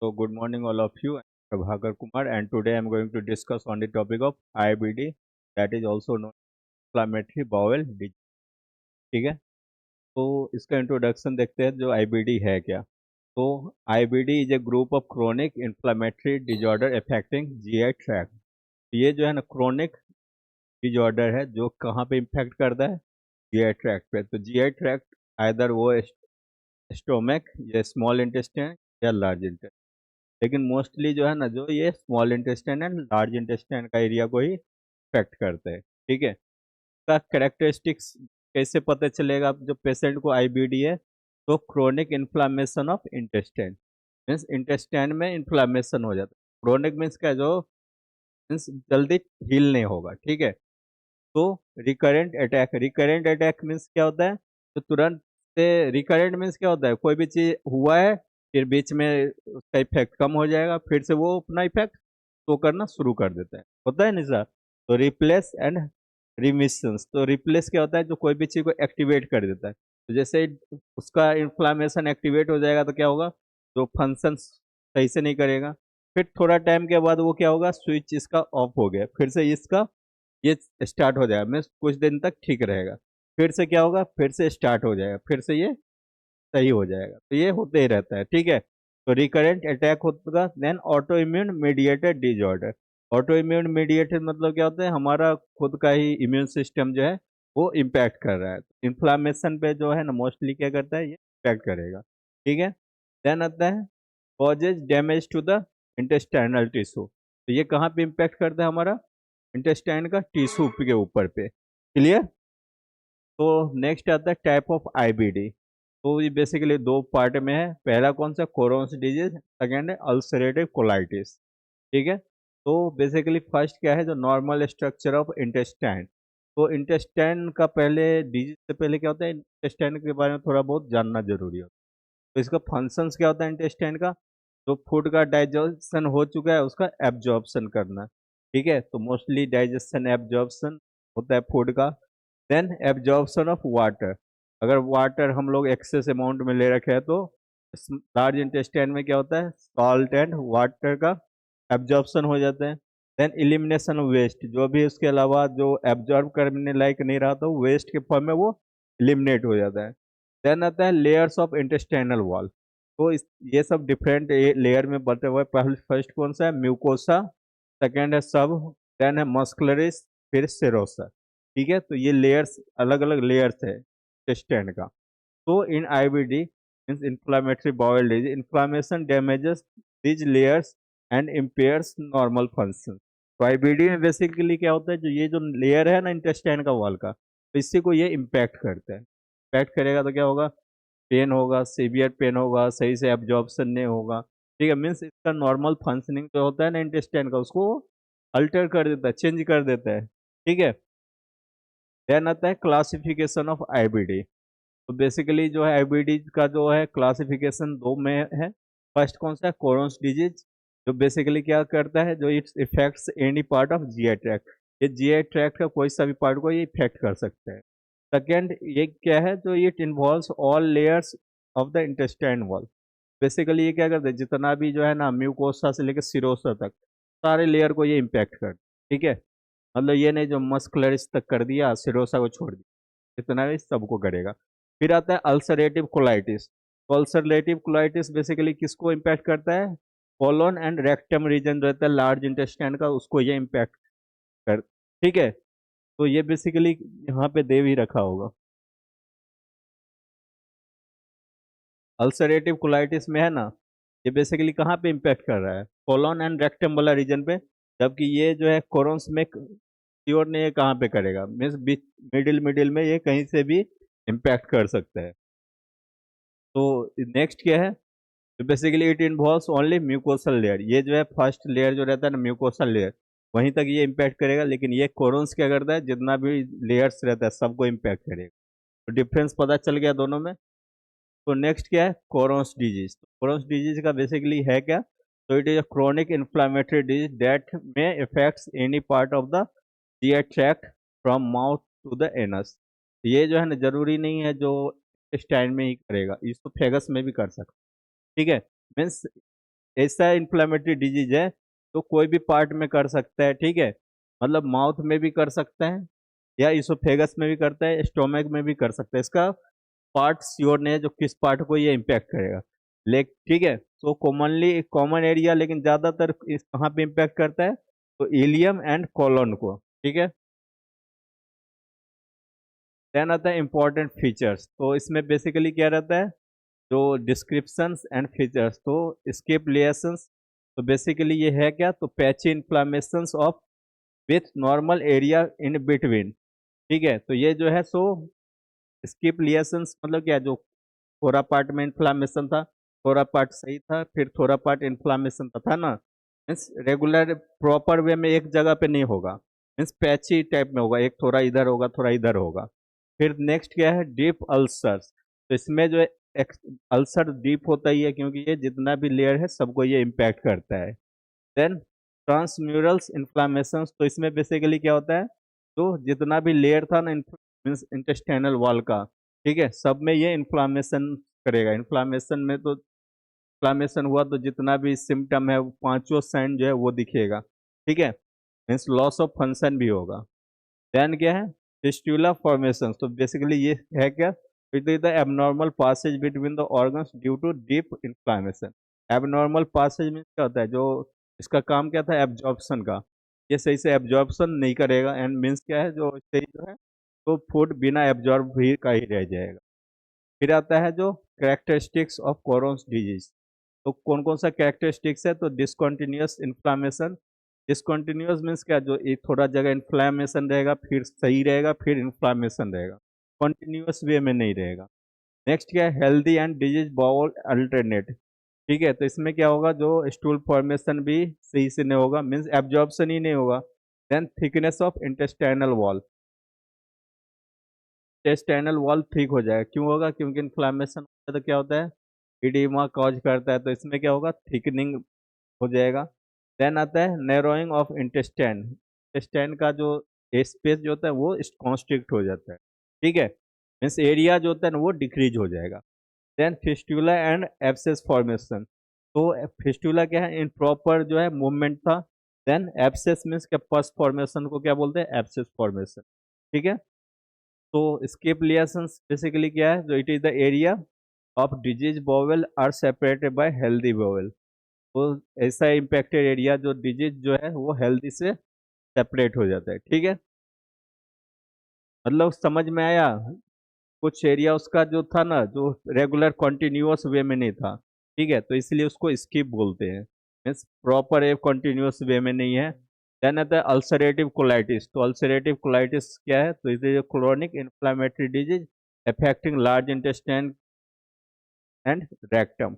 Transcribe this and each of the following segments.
So good morning all of you. I'm Prabhakar Kumar and today I'm going to discuss on the topic of IBD, that is also known as inflammatory bowel disease. ठीक है, तो इसका introduction देखते हैं जो IBD है क्या। तो IBD is a group of chronic inflammatory disorder affecting GI tract. ये जो है ना क्रोनिक डिजॉर्डर है जो कहाँ पे इम्फेक्ट करता है, जीआई ट्रैक्ट पे। तो जीआई ट्रैक्ट आइदर वो स्टोमक या स्मॉल इंटेस्टाइन या लार्ज इंटेस्टाइन, लेकिन मोस्टली जो है ना जो ये small intestine and large intestine का एरिया को ही इफेक्ट करते हैं। ठीक है, इसका कैरेक्टरिस्टिक्स कैसे पता चलेगा जब पेशेंट को आईबीडी है। तो chronic inflammation of intestine, means intestine में इन्फ्लामेशन हो जाता है। क्रोनिक मीन्स क्या, जो मीन्स जल्दी हील नहीं होगा। ठीक है, तो रिकरेंट अटैक मीन्स क्या होता है, तो तुरंत से रिकरेंट मीन्स क्या होता है, कोई भी चीज हुआ है फिर बीच में उसका इफेक्ट कम हो जाएगा, फिर से वो अपना इफेक्ट शो करना शुरू कर देता है, होता है नहीं सर। तो रिप्लेस एंड रिमिशंस, तो रिप्लेस क्या होता है, जो कोई भी चीज को एक्टिवेट कर देता है। तो जैसे ही उसका इन्फ्लामेशन एक्टिवेट हो जाएगा तो क्या होगा, जो फंक्शन सही से नहीं करेगा, फिर थोड़ा टाइम के बाद वो क्या होगा, स्विच इसका ऑफ हो गया, फिर से इसका ये स्टार्ट हो जाएगा, मीन्स कुछ दिन तक ठीक रहेगा, फिर से क्या होगा, फिर से स्टार्ट हो जाएगा, फिर से ये सही हो जाएगा। तो ये होते ही रहता है। ठीक है, तो रिकरेंट अटैक होगा। Then autoimmune mediated disorder. Autoimmune mediated मतलब क्या होता है, हमारा खुद का ही इम्यून सिस्टम जो है वो इम्पैक्ट कर रहा है। इन्फ्लामेशन पे जो है ना मोस्टली क्या करता है, ये इम्पैक्ट करेगा। ठीक है, देन आता है causes damage to the intestinal tissue. तो ये कहाँ पे इम्पैक्ट करता है, हमारा इंटेस्टाइन का टिश्यू के ऊपर पे। क्लियर। तो नेक्स्ट आता है टाइप ऑफ आईबीडी। तो ये बेसिकली दो पार्ट में है। पहला कौन सा, कोरोन्स डिजीज, सेकेंड है अल्सरेटिव कोलाइटिस। ठीक है, तो बेसिकली फर्स्ट क्या है, जो नॉर्मल स्ट्रक्चर ऑफ इंटेस्टाइन। तो इंटेस्टाइन का पहले, डिजीज से पहले क्या होता है, इंटेस्टाइन के बारे में थोड़ा बहुत जानना जरूरी होता है। तो इसका फंक्शंस क्या होता है इंटेस्टाइन का, जो फूड का डाइजेशन हो चुका है उसका एब्जॉर्प्शन करना। ठीक है, तो मोस्टली डाइजेशन एब्जॉर्प्शन होता है फूड का। देन एब्जॉर्प्शन ऑफ वाटर, अगर वाटर हम लोग एक्सेस अमाउंट में ले रखे हैं तो लार्ज इंटेस्टाइन में क्या होता है, सॉल्ट एंड वाटर का एब्जॉर्प्शन हो जाता है। देन इलिमिनेशन ऑफ वेस्ट, जो भी उसके अलावा जो एब्जॉर्ब करने लायक नहीं रहा तो वेस्ट के फॉर्म में वो इलिमिनेट हो जाता है। देन आता है लेयर्स ऑफ इंटेस्टाइनल वॉल। तो ये सब डिफरेंट लेयर में बटे हुए। पहले फर्स्ट कौन सा है, म्यूकोसा, सेकेंड है सब, देन है मस्कुलरिस, फिर सेरोसा। ठीक है, तो ये लेयर्स, अलग अलग लेयर्स है इंटेस्टाइन का। तो इन IBD means inflammatory bowel disease, inflammation damages these layers and impairs normal function। तो आईबीडी में बेसिकली क्या होता है, जो ये जो लेयर है ना इंटेस्टाइन का वॉल का, तो इसी को ये इम्पैक्ट करता है। इम्पैक्ट करेगा तो क्या होगा, पेन होगा, सीवियर पेन होगा, सही से एब्जॉर्प्शन नहीं होगा। ठीक है, मीन्स इसका नॉर्मल फंक्शनिंग जो होता है ना इंटेस्टाइन का, उसको अल्टर कर देता है, चेंज कर देता है। ठीक है, देन आता है क्लासिफिकेशन ऑफ आईबीडी। तो बेसिकली जो है आईबीडी का जो है क्लासिफिकेशन दो में है। फर्स्ट कौन सा है, कोरोन्स डिजीज, जो बेसिकली क्या करता है, जो it's effects any part of GI tract. ये जीआई ट्रैक्ट का कोई सा भी पार्ट को ये इफेक्ट कर सकता है। सेकेंड ये क्या है, जो it involves all layers of the intestine wall. Basically ये क्या करता है, जितना भी जो है ना म्यूकोसा से लेकर सिरोसा तक सारे लेयर को ये इम्पैक्ट करता है। ठीक है, मतलब ये नहीं जो मस्कुलरिस तक कर दिया, सिरोसा को छोड़ दिया, इतना भी सबको करेगा। फिर आता है अल्सरेटिव कोलाइटिस। तो अल्सरेटिव कोलाइटिस बेसिकली किसको इम्पैक्ट करता है, कोलोन एंड रेक्टम रीजन रहता है लार्ज इंटेस्टाइन का, उसको ये इम्पैक्ट कर। ठीक है, तो ये बेसिकली यहाँ पे दे भी रखा होगा। अल्सरेटिव कोलाइटिस में है ना, ये बेसिकली कहाँ पे इम्पैक्ट कर रहा है, कोलोन एंड रेक्टम वाला रीजन पे। जबकि ये जो है कोरोन्स में श्योर नहीं है कहाँ पे करेगा, मीन्स बीच मिडिल मिडिल में ये कहीं से भी इम्पैक्ट कर सकता है। तो नेक्स्ट क्या है, तो basically it involves only mucosal layer. ये जो है फर्स्ट लेयर जो रहता है ना म्यूकोसल लेयर, वहीं तक ये इम्पैक्ट करेगा। लेकिन ये कोरोन्स क्या करता है, जितना भी लेयर्स रहता है सबको इम्पैक्ट करेगा। तो डिफरेंस पता चल गया दोनों में। तो नेक्स्ट क्या है, कोरोन्स डिजीज। कोरोन्स डिजीज का बेसिकली है क्या, तो it is a chronic inflammatory disease that में affects any part of the GI tract from mouth to the anus. ये जो है ना जरूरी नहीं है जो स्टाइन में ही करेगा, इसको फेगस में भी कर सकते। ठीक है, मीन्स ऐसा इन्फ्लामेटरी डिजीज है तो कोई भी पार्ट में कर सकता है, ठीक है। मतलब माउथ में भी कर सकता है, या इसोफेगस में भी करता है, स्टोमक में भी कर सकता है। इसका पार्ट श्योर नहीं है जो किस पार्ट को ये इम्पैक्ट करेगा, लेकिन ठीक है। तो कॉमनली कॉमन एरिया, लेकिन ज़्यादातर इस कहाँ पे इम्पैक्ट करता है, तो इलियम एंड कोलन को, ठीक है। देन आता है इंपॉर्टेंट फीचर्स। तो इसमें बेसिकली क्या रहता है, जो डिस्क्रिप्शंस एंड फीचर्स। तो स्किप लिएशंस, तो बेसिकली ये है क्या, तो patchy inflammations of with normal area in between, ठीक है। तो ये जो है सो स्किप लिएशंस मतलब क्या, जो थोड़ा पार्ट में इन्फ्लामेशन था, थोड़ा पार्ट सही था, फिर थोड़ा पार्ट इन्फ्लामेशन था ना। मीन्स रेगुलर प्रॉपर वे में एक जगह पे नहीं होगा, मीन्स पैची टाइप में होगा, एक थोड़ा इधर होगा थोड़ा इधर होगा। फिर नेक्स्ट क्या है, डीप अल्सर्स। तो इसमें जो है अल्सर डीप होता ही है, क्योंकि ये जितना भी लेयर है सबको ये इम्पैक्ट करता है। Then transmurals inflammation. तो इसमें बेसिकली क्या होता है, तो जितना भी लेयर था ना मीन्स इंटेस्टाइनल वॉल का, ठीक है, सब में ये इन्फ्लामेशन करेगा। इन्फ्लामेशन में तो इन्फ्लामेशन हुआ तो जितना भी सिम्टम है, पांचों साइन जो है वो दिखेगा, ठीक है। मीन्स लॉस ऑफ फंक्शन भी होगा। देन क्या है, फिस्टुला फॉर्मेशन। तो बेसिकली ये है क्या, it is the abnormal passage between the organs due to deep inflammation. Abnormal passage means क्या होता है, जो इसका काम क्या था, एब्जॉर्प्शन का। ये सही से एब्जॉर्प्शन नहीं करेगा, एंड मीन्स क्या है, जो सही जो है तो फूड बिना एब्जॉर्ब भी का ही रह जाएगा। फिर आता है जो कैरेक्टरिस्टिक्स ऑफ कोरोन्स डिजीज। तो कौन कौन सा कैरेक्टरिस्टिक्स है, तो डिसकंटिन्यूअस इन्फ्लामेशन। डिसकंटिन्यूअस मीन्स क्या, जो एक थोड़ा जगह इन्फ्लामेशन रहेगा, फिर सही रहेगा, फिर इन्फ्लामेशन रहेगा, कंटिन्यूअस वे में नहीं रहेगा। नेक्स्ट क्या है, healthy and disease bowel alternate, ठीक है। तो इसमें क्या होगा, जो स्टूल फॉर्मेशन भी सही से नहीं होगा, मीन्स एब्जॉर्प्शन ही नहीं होगा। Then thickness of intestinal wall, intestinal wall thick हो जाएगा। क्यों होगा, क्योंकि इन्फ्लामेशन होता है तो क्या होता है, इडीमा कॉज करता है, तो इसमें क्या होगा, थिकनिंग हो जाएगा। देन आता है नैरोइंग ऑफ इंटेस्टाइन। इंटेस्टाइन का जो स्पेस जो होता है वो कॉन्स्ट्रिक्ट हो जाता है, ठीक है। मीन्स एरिया जो होता है ना वो डिक्रीज हो जाएगा। Then fistula and abscess formation. तो फिस्टुला क्या है, इन प्रॉपर जो है मूवमेंट था। देन एब्सेस मीन्स क्या, पस फॉर्मेशन को क्या बोलते हैं, एब्सेस फॉर्मेशन, ठीक है। तो स्किप लिएशंस बेसिकली क्या है, जो it is the area of disease bowel are separated by healthy bowel. तो ऐसा इम्पैक्टेड एरिया जो डिजीज जो है वो हेल्दी से सेपरेट हो जाता है, ठीक है। मतलब समझ में आया, कुछ एरिया उसका जो था ना, जो रेगुलर कॉन्टिन्यूअस वे में नहीं था, ठीक है, तो इसलिए उसको स्किप बोलते हैं। मीन्स प्रॉपर एक कॉन्टिन्यूअस वे में नहीं है। देन आता है अल्सरेटिव कोलाइटिस। तो अल्सरेटिव कोलाइटिस क्या है, तो it is chronic inflammatory disease affecting large intestine and rectum.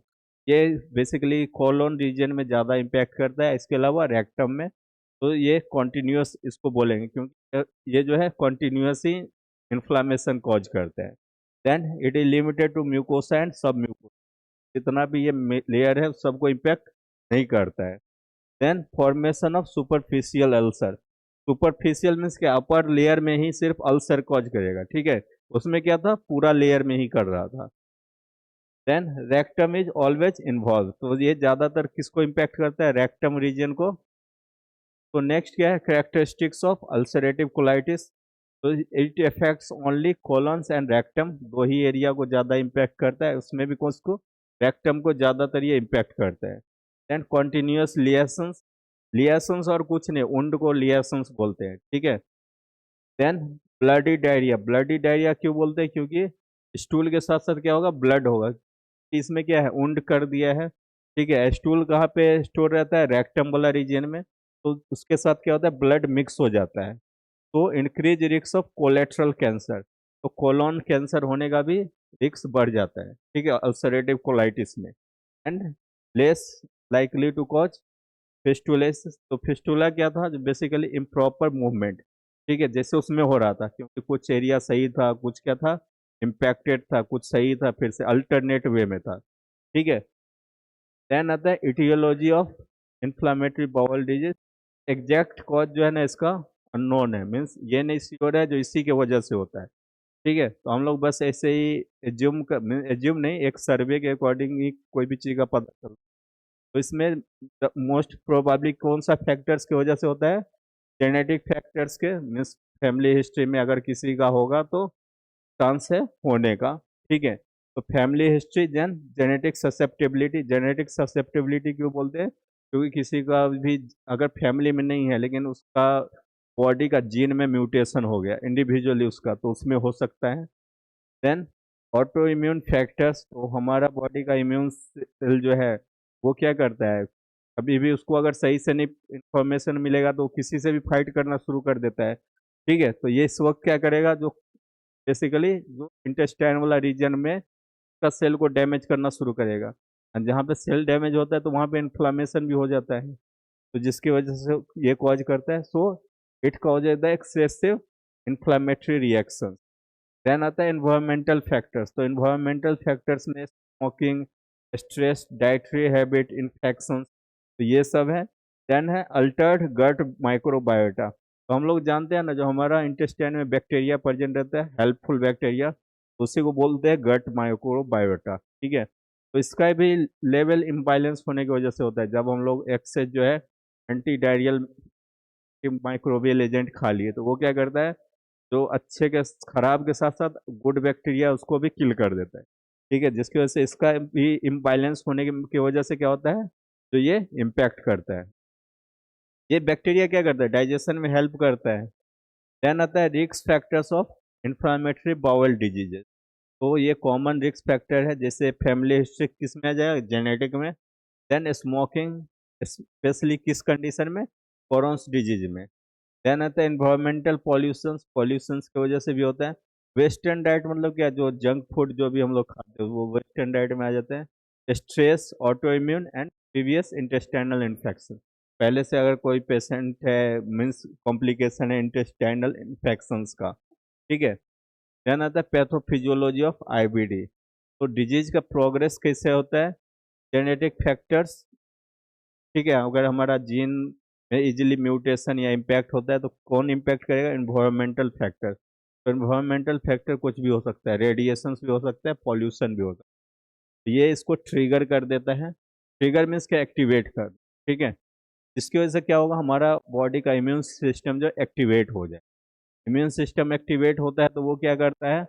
ये बेसिकली कोलोन रीजन में ज़्यादा इम्पैक्ट करता है, इसके अलावा रेक्टम में। तो ये कॉन्टिन्यूअस इसको बोलेंगे, क्योंकि ये जो है कॉन्टिन्यूअस ही इन्फ्लामेशन कॉज करता है। Then it is limited to mucosa and submucosa. जितना भी ये लेयर है सबको इम्पैक्ट नहीं करता है। Then formation of superficial ulcer. Superficial means क्या, अपर लेयर में ही सिर्फ अल्सर कॉज करेगा, ठीक है। उसमें क्या था, पूरा लेयर में ही कर रहा था। Then rectum is always involve. तो ये ज़्यादातर किसको इम्पैक्ट करता है, रेक्टम रीजन को। तो नेक्स्ट क्या है, कैरेक्टरिस्टिक्स ऑफ अल्सरेटिव कोलाइटिस। तो it affects only colons and rectum, दो ही एरिया को ज़्यादा इम्पैक्ट करता है, उसमें भी कौन को, रेक्टम को ज़्यादातर ये इम्पैक्ट करता है। Then continuous लिएशंस। लिएशंस और कुछ नहीं, उंड को लिएशंस बोलते हैं, ठीक है। Then bloody diarrhoea. Bloody diarrhoea क्यों बोलते हैं, क्योंकि स्टूल के साथ साथ क्या होगा, ब्लड होगा। इसमें क्या है, उंड कर दिया है, ठीक है। स्टूल कहाँ पे स्टोर रहता है, रेक्टम वाला रीजन में। तो उसके साथ क्या होता है, ब्लड मिक्स हो जाता है, तो increase risk of colorectal cancer. तो कोलोन कैंसर होने का भी रिस्क बढ़ जाता है, ठीक है, अल्सरेटिव कोलाइटिस में। And less likely to cause fistulas. तो फिस्टुला क्या था, जो बेसिकली इम्प्रॉपर मूवमेंट, ठीक है, जैसे उसमें हो रहा था, क्योंकि कुछ एरिया सही था, कुछ क्या था, इम्पैक्टेड था, कुछ सही था, फिर से अल्टरनेट वे में था, ठीक है। देन आता है aetiology of inflammatory bowel disease. Exact cause जो है ना इसका अननोन है, मीन्स ये नहीं श्योर है जो इसी के वजह से होता है, ठीक है। तो हम लोग बस ऐसे ही एज्यूम नहीं, एक सर्वे के अकॉर्डिंग ही कोई भी चीज़ का पता चलता है। तो इसमें मोस्ट प्रोबेबली कौन सा फैक्टर्स की वजह से होता है? जेनेटिक फैक्टर्स के, मीन्स फैमिली हिस्ट्री में अगर किसी का होगा तो चांस है होने का। ठीक है, तो family history then genetic susceptibility. Genetic susceptibility क्यों बोलते हैं? क्योंकि किसी का भी अगर फैमिली में नहीं है लेकिन उसका बॉडी का जीन में म्यूटेशन हो गया इंडिविजुअली उसका, तो उसमें हो सकता है। देन ऑटो इम्यून फैक्टर्स, तो हमारा बॉडी का इम्यून सेल जो है वो क्या करता है, अभी भी उसको अगर सही से नहीं इंफॉर्मेशन मिलेगा तो किसी से भी फाइट करना शुरू कर देता है। ठीक है, तो ये इस वक्त क्या करेगा, जो बेसिकली जो इंटेस्टाइन वाला रीजन में का सेल को डैमेज करना शुरू करेगा। और जहाँ पे सेल डैमेज होता है तो वहाँ पे इन्फ्लामेशन भी हो जाता है, तो जिसकी वजह से ये कॉज करता है। So it causes the excessive inflammatory reaction. Then आता है इन्वायरमेंटल फैक्टर्स। तो इन्वायरमेंटल फैक्टर्स में smoking, stress, dietary habit, infection, तो ये सब है। देन है अल्टर्ड गट माइक्रोबायोटा। तो हम लोग जानते हैं ना, जो हमारा इंटेस्टाइन में बैक्टीरिया प्रेजेंट रहता है, हेल्पफुल बैक्टीरिया, उसी को बोलते हैं गट माइक्रोबायोटा। ठीक है, तो इसका भी लेवल इम्बैलेंस होने की वजह से होता है। जब हम लोग एक्सेस जो है एंटी डायरियल माइक्रोबियल एजेंट खा लिए तो वो क्या करता है, जो अच्छे के खराब के साथ साथ गुड बैक्टीरिया उसको भी किल कर देता है। ठीक है, जिसकी वजह से इसका भी इम्बैलेंस होने की वजह से क्या होता है, तो ये इम्पैक्ट करता है। ये बैक्टीरिया क्या करता है, डाइजेशन में हेल्प करता है। देन आता है risk factors of inflammatory bowl diseases. तो ये कॉमन रिस्क फैक्टर है, जैसे फैमिली हिस्ट्री किस में आ जाएगा, जेनेटिक में। देन स्मोकिंग, स्पेशली किस कंडीशन में, कोरोन्स डिजीज में। देन आता है इन्वायरमेंटल पॉल्यूशन, पॉल्यूशंस की वजह से भी होता है। वेस्टर्न डाइट मतलब क्या, जो जंक फूड जो भी हम लोग खाते हैं वो वेस्टर्न डाइट में आ जाते हैं। Stress, auto immune and previous intestinal infection. पहले से अगर कोई पेशेंट है, मीन्स कॉम्प्लिकेशन है इंटेस्टाइनल इन्फेक्शंस का। ठीक है, देन आता है पैथोफिजियोलॉजी ऑफ आईबीडी। तो डिजीज का प्रोग्रेस कैसे होता है, जेनेटिक फैक्टर्स। ठीक है, अगर हमारा जीन में इजीली म्यूटेशन या इम्पैक्ट होता है तो कौन इम्पैक्ट करेगा, इन्वायरमेंटल फैक्टर। तो इन्वायरमेंटल फैक्टर कुछ भी हो सकता है, रेडिएशंस भी हो सकता है, पॉल्यूशन भी हो सकता है। ये इसको ट्रिगर कर देता है। ट्रिगर मीन्स क्या, एक्टिवेट कर। ठीक है, जिसकी वजह से क्या होगा, हमारा बॉडी का इम्यून सिस्टम जो एक्टिवेट हो जाए। इम्यून सिस्टम एक्टिवेट होता है तो वो क्या करता है,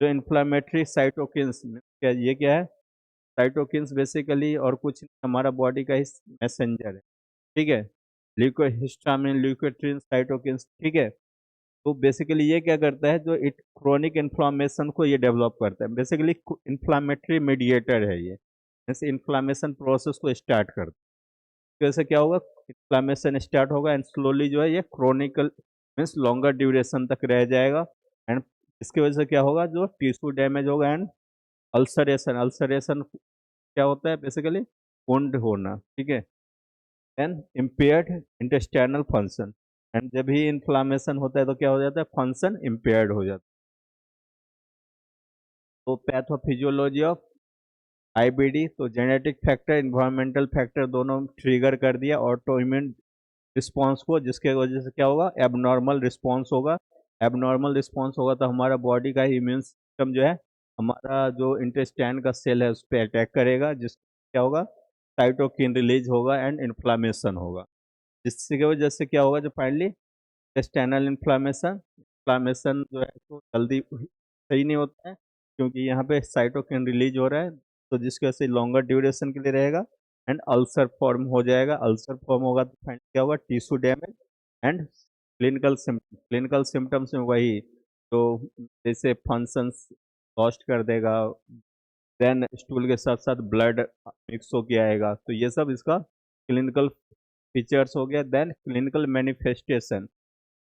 जो इन्फ्लामेटरी साइटोकिन्स, क्या ये क्या है, साइटोकिन्स बेसिकली और कुछ नहीं, हमारा बॉडी का ही मैसेंजर है। ठीक है, ल्यूको हिस्टामिन, ल्यूकोट्रिन, साइटोकिन्स। ठीक है, तो बेसिकली ये क्या करता है, जो इट क्रोनिक इन्फ्लामेशन को ये डेवलप करता है। बेसिकली इन्फ्लामेटरी मीडिएटर है ये, जैसे इन्फ्लामेशन प्रोसेस को स्टार्ट करता है। तो ऐसे क्या होगा, इन्फ्लामेशन स्टार्ट होगा एंड स्लोली जो है ये क्रोनिकल मीन्स लॉन्गर ड्यूरेशन तक रह जाएगा। एंड इसकी वजह से क्या होगा, जो टिश्यू डैमेज होगा एंड अल्सरेशन। अल्सरेशन क्या होता है, बेसिकली वुंड होना। ठीक है, and impaired intestinal function. And जब भी इन्फ्लामेशन होता है तो क्या हो जाता है, फंक्शन इम्पेयर्ड हो जाता है। तो पैथोफिजियोलॉजी ऑफ आईबीडी, तो जेनेटिक फैक्टर, इन्वायरमेंटल फैक्टर दोनों ट्रिगर कर दिया ऑटो इम्यून रिस्पॉन्स को, जिसके वजह से क्या होगा, एबनॉर्मल रिस्पॉन्स होगा। एबनॉर्मल रिस्पॉन्स होगा तो हमारा बॉडी का इम्यून सिस्टम जो है, हमारा जो इंटेस्टाइन का सेल है उस पर अटैक करेगा, जिस क्या होगा, साइटोकिन रिलीज होगा एंड इन्फ्लामेशन होगा। जिसकी वजह से क्या होगा, जो फाइनली इंटेस्टाइनल इन्फ्लामेशन, इन्फ्लामेशन जो है तो जल्दी सही नहीं होता है, क्योंकि यहाँ पे साइटोकिन रिलीज हो रहा है, तो जिसकी वजह से लॉन्गर ड्यूरेशन के लिए रहेगा एंड अल्सर फॉर्म हो जाएगा। अल्सर फॉर्म होगा तो फाइनली क्या होगा, tissue damage and clinical symptom. Clinical symptoms में वही, तो जैसे फंक्शंस लॉस्ट कर देगा, देन स्टूल के साथ साथ ब्लड मिक्स होके आएगा, तो ये सब इसका क्लिनिकल फीचर्स हो गया। Then clinical manifestation,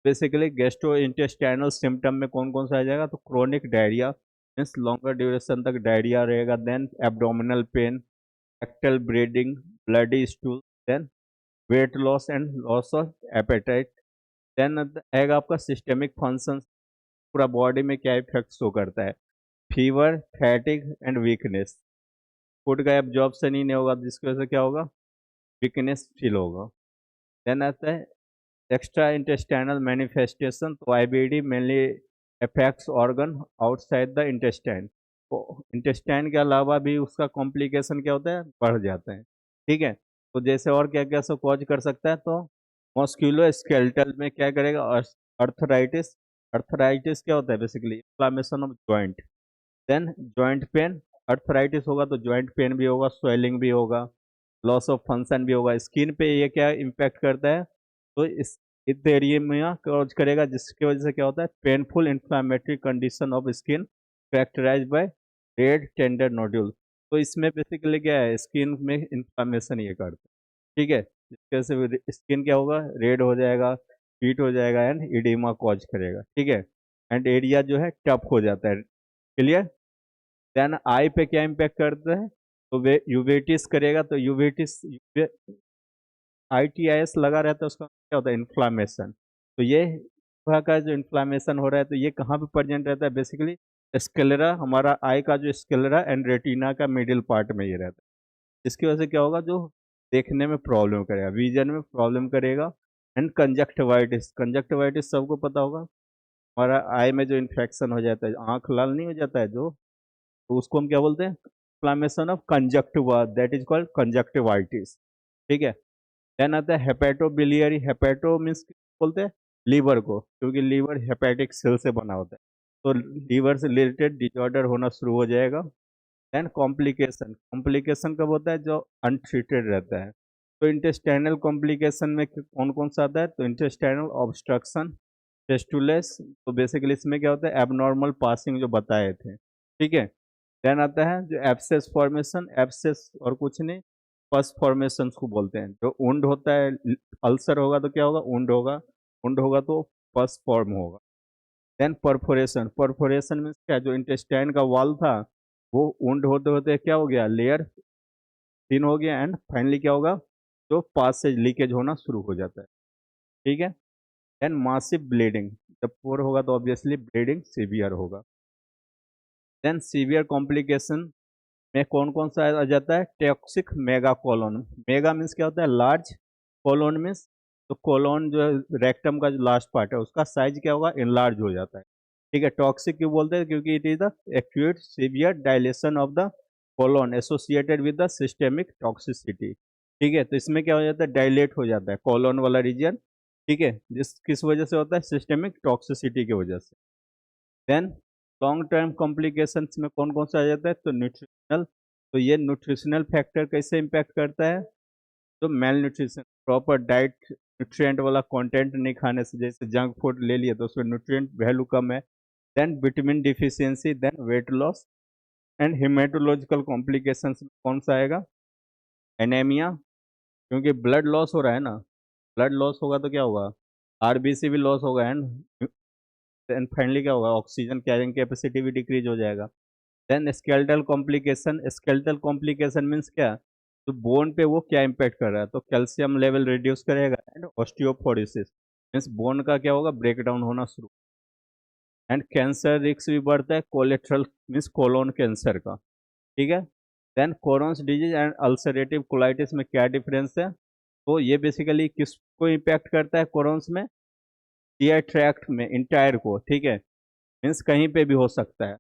basically gastrointestinal symptom में कौन कौन सा आ जाएगा, तो chronic diarrhoea means longer duration तक डायरिया रहेगा। Then abdominal pain, rectal bleeding, bloody stool, then weight loss and loss of appetite. Then आएगा आपका सिस्टेमिक फंक्शन, पूरा बॉडी में क्या इफेक्ट शो करता है, फीवर, फैटिक एंड वीकनेस। फूड का एब्जॉर्प्शन ही नहीं होगा, जिसकी वजह से क्या होगा, वीकनेस फील होगा। देन आता है एक्स्ट्रा इंटेस्टाइनल मैनिफेस्टेशन, तो IBD mainly affects organ outside the intestine. तो इंटेस्टाइन के अलावा भी उसका कॉम्प्लिकेशन क्या होता है, बढ़ जाते हैं। ठीक है, तो जैसे और क्या क्या सब कॉज कर सकता है, तो मस्कुलो स्केलेटल में क्या करेगा, अर्थराइटिस। अर्थराइटिस क्या होता है, basically inflammation of joint. Then joint pain, arthritis होगा तो जॉइंट पेन भी होगा, स्वेलिंग भी होगा, लॉस ऑफ फंक्शन भी होगा। स्किन पे ये क्या इम्पैक्ट करता है, तो इस एरिया में कॉज करेगा, जिसकी वजह से क्या होता है, painful inflammatory condition of skin characterize by red tender nodule. तो इसमें बेसिकली क्या है, स्किन में इन्फ्लामेशन ये करता है, ठीक है, जिसकी वजह से स्किन क्या होगा, रेड हो जाएगा, हीट हो जाएगा एंड इडिमा कॉज करेगा, ठीक है, एंड एरिया जो है टफ हो जाता है। क्लियर। देन आई पे क्या इम्पेक्ट करता है, तो वे यूवेटिस करेगा, तो यूवेटिस ITIS लगा रहता है, उसका क्या होता है, इन्फ्लामेशन। तो ये तरह का जो इन्फ्लामेशन हो रहा है, तो ये कहाँ पे प्रेजेंट रहता है, बेसिकली स्क्लेरा, हमारा आई का जो स्क्लेरा एंड रेटिना का मिडिल पार्ट में ये रहता है। इसकी वजह से क्या होगा, जो देखने में प्रॉब्लम करेगा, विजन में प्रॉब्लम करेगा। एंड कंजक्टिवाइटिस, कंजक्टिवाइटिस सबको पता होगा, हमारा आई में जो इन्फेक्शन हो जाता है, आंख लाल नहीं हो जाता है जो, तो उसको हम क्या बोलते हैं, inflammation of conjunctiva, that is called conjunctivitis, ठीक है। देन आता है हेपेटोबिलियरी। हेपेटो मीन्स बोलते हैं लीवर को, क्योंकि लीवर हेपेटिक सेल से बना होता है, तो लीवर से रिलेटेड डिजॉर्डर होना शुरू हो जाएगा। देन कॉम्प्लिकेशन, कॉम्प्लिकेशन कब होता है, जो अनट्रीटेड रहता है। तो इंटेस्टाइनल कॉम्प्लिकेशन में कौन कौन सा आता है, तो इंटेस्टाइनल ऑब्स्ट्रक्शन, टेस्टुलेस, तो बेसिकली इसमें क्या होता है, एबनॉर्मल पासिंग जो बताए थे, ठीक है। देन आता है जो एब्सेस फॉर्मेशन, एब्सेस और कुछ नहीं, पस फॉर्मेशन को बोलते हैं। जो उंड होता है, अल्सर होगा तो क्या होगा, उंड होगा, उंड होगा तो पस फॉर्म होगा। देन परफोरेशन, परफोरेशन मीन्स क्या, जो इंटेस्टाइन का वॉल था वो उंड होते होते क्या हो गया, लेयर थिन हो गया, एंड फाइनली क्या होगा, जो पास से लीकेज होना शुरू हो जाता है, ठीक है। देन मासिव ब्लीडिंग, जब पोर होगा तो ऑब्वियसली ब्लीडिंग सीवियर होगा। देन सीवियर कॉम्प्लिकेशन में कौन कौन सा आ जाता है, toxic mega colon. Mega means क्या होता है, लार्ज, कोलोन मीन्स, तो कोलोन जो है रेक्टम का जो लास्ट पार्ट है उसका साइज क्या होगा, इनलार्ज हो जाता है, ठीक है। टॉक्सिक क्यों बोलते हैं, क्योंकि it is the acute severe dilation of the colon associated with the systemic toxicity, ठीक है। तो इसमें क्या हो जाता है, डायलेट हो जाता है कोलोन वाला रीजन, ठीक है, जिस किस वजह से होता है, सिस्टेमिक टॉक्सिसिटी की वजह से। देन लॉन्ग टर्म कॉम्प्लिकेशंस में कौन कौन सा आ जाता है, तो न्यूट्रिशनल। तो ये न्यूट्रिशनल फैक्टर कैसे इम्पैक्ट करता है, तो mail nutrition, proper diet, nutrient वाला कंटेंट नहीं खाने से, जैसे जंक फूड ले लिए तो उसमें न्यूट्रिएंट वैल्यू कम है। Then vitamin deficiency, then weight loss and haematological complications में कौन सा आएगा, एनेमिया, क्योंकि ब्लड लॉस हो रहा है ना, ब्लड लॉस होगा तो क्या होगा, RBC भी लॉस होगा, एंड फाइनली क्या होगा, ऑक्सीजन कैरिंग कैपेसिटी भी डिक्रीज हो जाएगा। Then skeletal complication, skeletal complication means क्या, तो बोन पे वो क्या इम्पेक्ट कर रहा है, तो कैल्शियम लेवल रिड्यूस करेगा एंड ऑस्टियोपोरोसिस मीन्स बोन का क्या होगा, ब्रेक डाउन होना शुरू। एंड कैंसर रिस्क भी बढ़ता है, कोलेट्रल मीन्स कोलोन कैंसर का, ठीक है। Then Crohn's disease and ulcerative colitis में क्या डिफरेंस है, तो ये बेसिकली किसको इम्पैक्ट करता है, कोरोन्स में ईयर ट्रैक्ट में इंटायर को, ठीक है, मीन्स कहीं पे भी हो सकता है।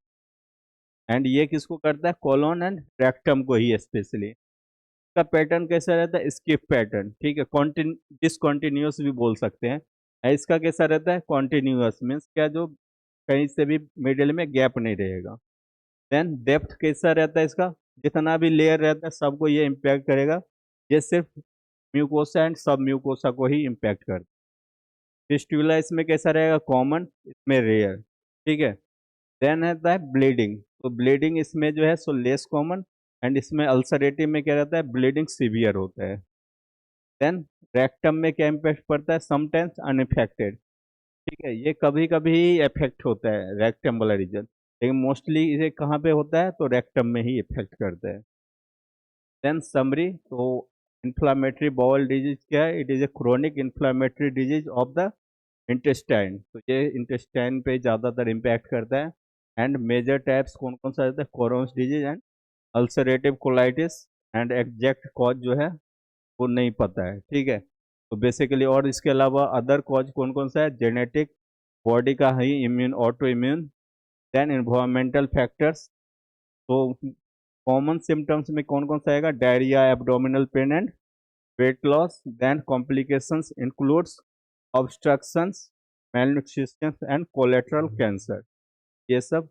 एंड ये किसको करता है, कोलोन एंड रेक्टम को ही स्पेशली। इसका पैटर्न कैसा रहता है, स्किप पैटर्न, ठीक है, डिसकॉन्टिन्यूस भी बोल सकते हैं। इसका कैसा रहता है, कॉन्टिन्यूस मीन्स क्या, जो कहीं से भी मिडिल में गैप नहीं रहेगा। देन डेप्थ कैसा रहता है इसका, जितना भी लेयर रहता है सबको ये इम्पैक्ट करेगा, ये सिर्फ म्यूकोसा एंड सब म्यूकोसा को ही इम्पैक्ट करता है। फिस्टुला इसमें कैसा रहेगा, कॉमन, इसमें रेयर, ठीक है। देन रहता है ब्लीडिंग, तो ब्लीडिंग इसमें जो है सो लेस कॉमन, एंड इसमें अल्सरेटिव में क्या रहता है, ब्लीडिंग सीवियर होता है। देन रेक्टम में क्या इम्पैक्ट पड़ता है, समटाइम्स अनइफेक्टेड, ठीक है, ये कभी कभी इफेक्ट होता है रेक्टम वाला रीजन, लेकिन मोस्टली इसे कहाँ पे होता है, तो रेक्टम में ही इफेक्ट करता है। देन समरी, तो इन्फ्लामेटरी बाउल डिजीज क्या है, it is a chronic inflammatory disease of the intestine, तो ये इंटेस्टाइन पे ज़्यादातर इम्पैक्ट करता है। एंड मेजर टाइप्स कौन कौन सा रहता है, Crohn's disease and ulcerative colitis, and exact cause जो है वो नहीं पता है, ठीक है। तो बेसिकली और इसके अलावा अदर कॉज कौन कौन सा है, जेनेटिक, बॉडी का ही immune, autoimmune, then environmental factors. तो कॉमन सिम्टम्स में कौन कौन सा आएगा, diarrhoea, abdominal pain and weight loss, then complications includes obstructions, malnutrition and colorectal cancer. ये सब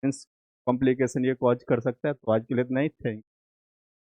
मीन्स कॉम्प्लिकेशन ये कॉज कर सकता है। तो आज के लिए इतना ही, थैंक